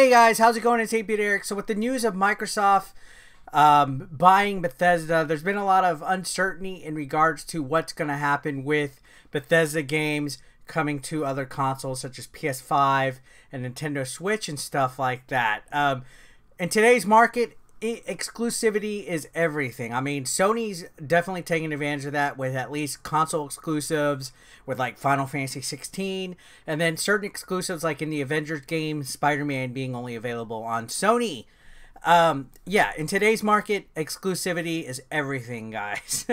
Hey guys, how's it going? It's 8-Bit Eric. So with the news of Microsoft buying Bethesda, there's been a lot of uncertainty in regards to what's going to happen with Bethesda games coming to other consoles such as PS5 and Nintendo Switch and stuff like that. In today's market, exclusivity is everything. I mean, Sony's definitely taking advantage of that with at least console exclusives with like Final Fantasy 16, and then certain exclusives like in the Avengers game, Spider-Man being only available on Sony. Yeah, in today's market, exclusivity is everything, guys.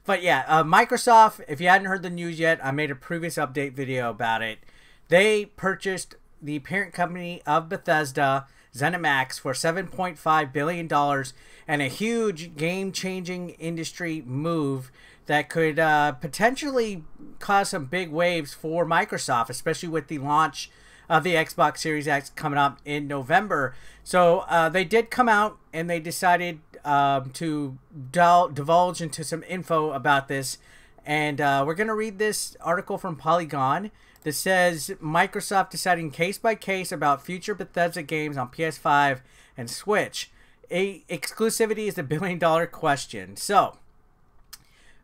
But yeah, Microsoft, if you hadn't heard the news yet, I made a previous update video about it. They purchased the parent company of Bethesda, ZeniMax, for $7.5 billion, and a huge game-changing industry move that could potentially cause some big waves for Microsoft, especially with the launch of the Xbox Series X coming up in November. So they did come out and they decided to divulge into some info about this. And we're going to read this article from Polygon that says Microsoft deciding case by case about future Bethesda games on PS5 and Switch. Exclusivity is the billion-dollar question. So,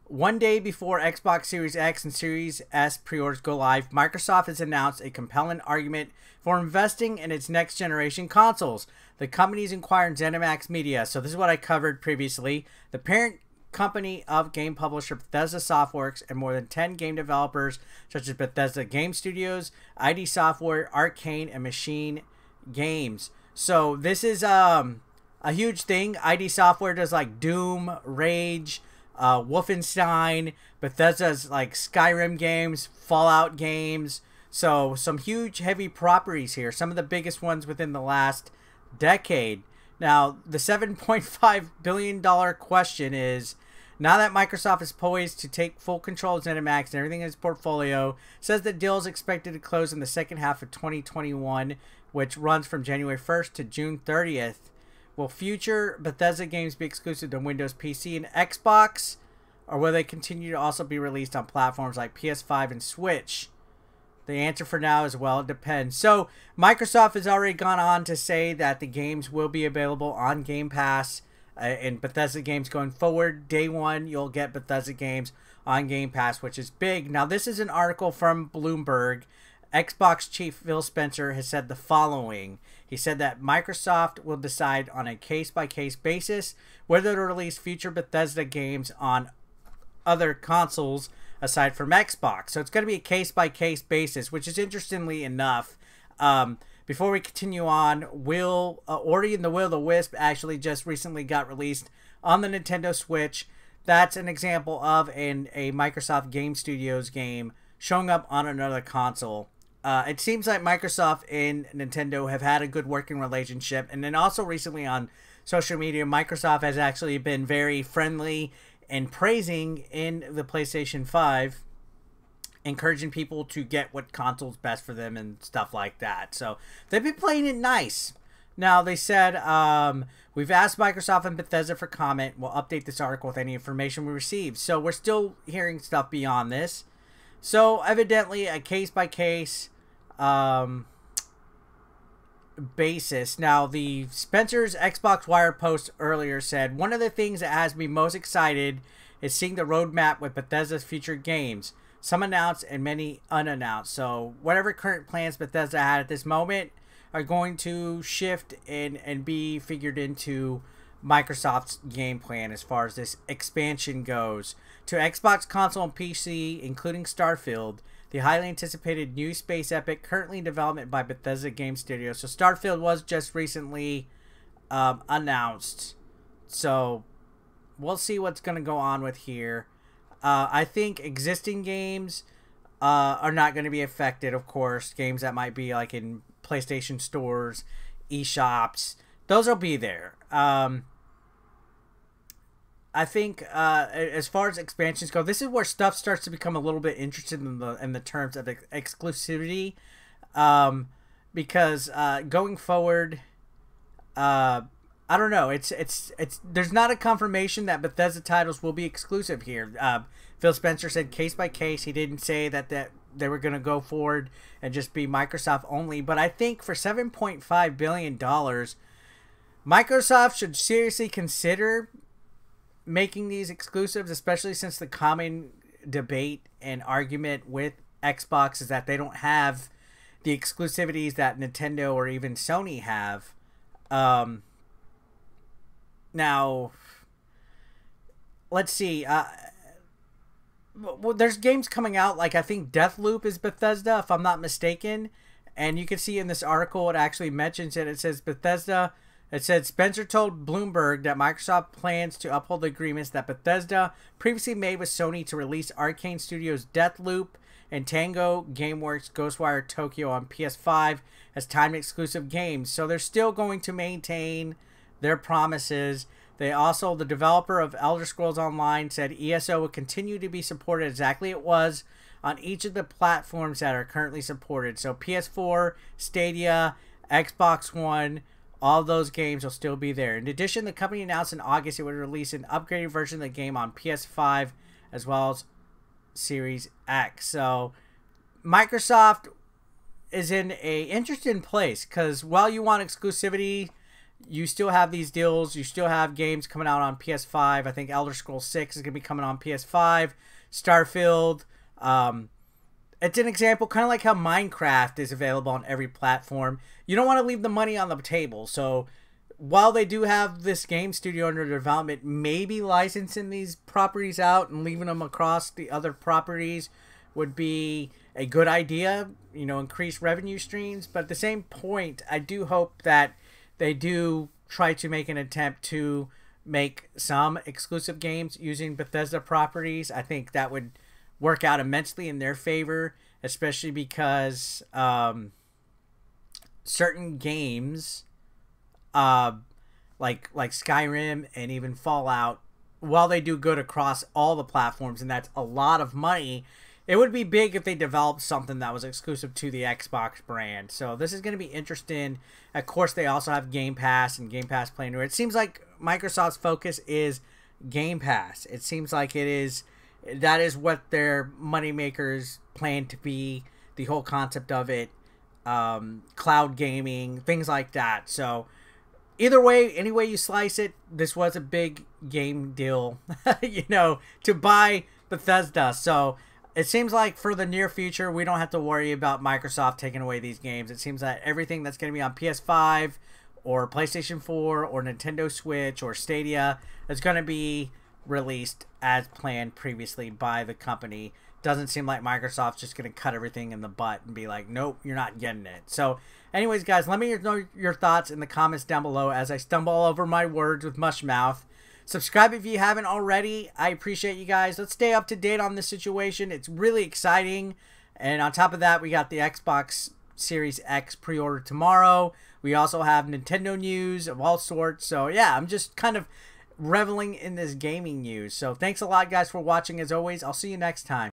one day before Xbox Series X and Series S pre-orders go live, Microsoft has announced a compelling argument for investing in its next-generation consoles. The company's inquiring ZeniMax Media. So this is what I covered previously. The parent company of game publisher Bethesda Softworks and more than 10 game developers such as Bethesda Game Studios, ID Software, Arcane, and Machine Games. So this is a huge thing. ID Software does like Doom, Rage, Wolfenstein. Bethesda's like Skyrim games, Fallout games. So some huge heavy properties here. Some of the biggest ones within the last decade. Now, the $7.5 billion question is, now that Microsoft is poised to take full control of ZeniMax and everything in its portfolio, says the deal is expected to close in the second half of 2021, which runs from January 1st to June 30th. Will future Bethesda games be exclusive to Windows PC and Xbox, or will they continue to also be released on platforms like PS5 and Switch? The answer for now is, well, it depends. So, Microsoft has already gone on to say that the games will be available on Game Pass and Bethesda games going forward. Day one, you'll get Bethesda games on Game Pass, which is big. Now, this is an article from Bloomberg. Xbox chief Phil Spencer has said the following. He said that Microsoft will decide on a case-by-case basis whether to release future Bethesda games on other consoles aside from Xbox. So it's going to be a case-by-case basis, which is interestingly enough. Before we continue on, Ori and the Will of the Wisp actually just recently got released on the Nintendo Switch. That's an example of a Microsoft Game Studios game showing up on another console. It seems like Microsoft and Nintendo have had a good working relationship. And then also recently on social media, Microsoft has actually been very friendly and praising in the PlayStation 5, encouraging people to get what console's best for them and stuff like that. So they've been playing it nice. Now, they said, we've asked Microsoft and Bethesda for comment. We'll update this article with any information we receive. So we're still hearing stuff beyond this. So evidently a case-by-case basis. Now, the Spencer's Xbox Wire post earlier said, one of the things that has me most excited is seeing the roadmap with Bethesda's future games. Some announced and many unannounced. So whatever current plans Bethesda had at this moment are going to shift and be figured into Microsoft's game plan as far as this expansion goes. To Xbox console and PC, including Starfield, the highly anticipated new space epic currently in development by Bethesda Game Studios. So Starfield was just recently announced. So we'll see what's going to go on with here. I think existing games are not going to be affected, of course. Games that might be like in PlayStation stores, eShops, those will be there. I think as far as expansions go, this is where stuff starts to become a little bit interested in the terms of exclusivity, because going forward, I don't know. There's not a confirmation that Bethesda titles will be exclusive here. Phil Spencer said case by case. He didn't say that they were going to go forward and just be Microsoft only. But I think for $7.5 billion, Microsoft should seriously consider making these exclusives, especially since the common debate and argument with Xbox is that they don't have the exclusivities that Nintendo or even Sony have. Now, let's see. Well, there's games coming out, like I think Deathloop is Bethesda, if I'm not mistaken. And you can see in this article, it actually mentions it. It says Bethesda. It said Spencer told Bloomberg that Microsoft plans to uphold the agreements that Bethesda previously made with Sony to release Arcane Studios' Deathloop and Tango Gameworks Ghostwire Tokyo on PS5 as timed exclusive games. So they're still going to maintain their promises. They also, the developer of Elder Scrolls Online said ESO will continue to be supported exactly as it was on each of the platforms that are currently supported. So PS4, Stadia, Xbox One, all those games will still be there. In addition, the company announced in August it would release an upgraded version of the game on PS5 as well as Series X. So Microsoft is in a interesting place because while you want exclusivity, you still have these deals. You still have games coming out on PS5. I think Elder Scrolls 6 is going to be coming on PS5. Starfield. It's an example, kind of like how Minecraft is available on every platform. You don't want to leave the money on the table. So while they do have this game studio under development, maybe licensing these properties out and leaving them across the other properties would be a good idea. You know, increase revenue streams. But at the same point, I do hope that they do try to make an attempt to make some exclusive games using Bethesda properties. I think that would work out immensely in their favor, especially because certain games like Skyrim and even Fallout, while they do good across all the platforms, and that's a lot of money, it would be big if they developed something that was exclusive to the Xbox brand. So this is going to be interesting. Of course, they also have Game Pass and Game Pass Play Anywhere. It seems like Microsoft's focus is Game Pass. It seems like that is what their moneymakers plan to be, the whole concept of it, cloud gaming, things like that. So either way, any way you slice it, this was a big game deal, you know, to buy Bethesda. So it seems like for the near future, we don't have to worry about Microsoft taking away these games. It seems that everything that's going to be on PS5 or PlayStation 4 or Nintendo Switch or Stadia is going to be released as planned previously by the company. Doesn't seem like Microsoft's just going to cut everything in the butt and be like, nope, you're not getting it. So anyways, guys, let me know your thoughts in the comments down below as I stumble over my words with mush mouth. Subscribe if you haven't already. I appreciate you guys. Let's stay up to date on this situation. It's really exciting. And on top of that, we got the Xbox Series X pre-order tomorrow. We also have Nintendo news of all sorts. So yeah, I'm just kind of reveling in this gaming news. So thanks a lot, guys, for watching. As always, I'll see you next time.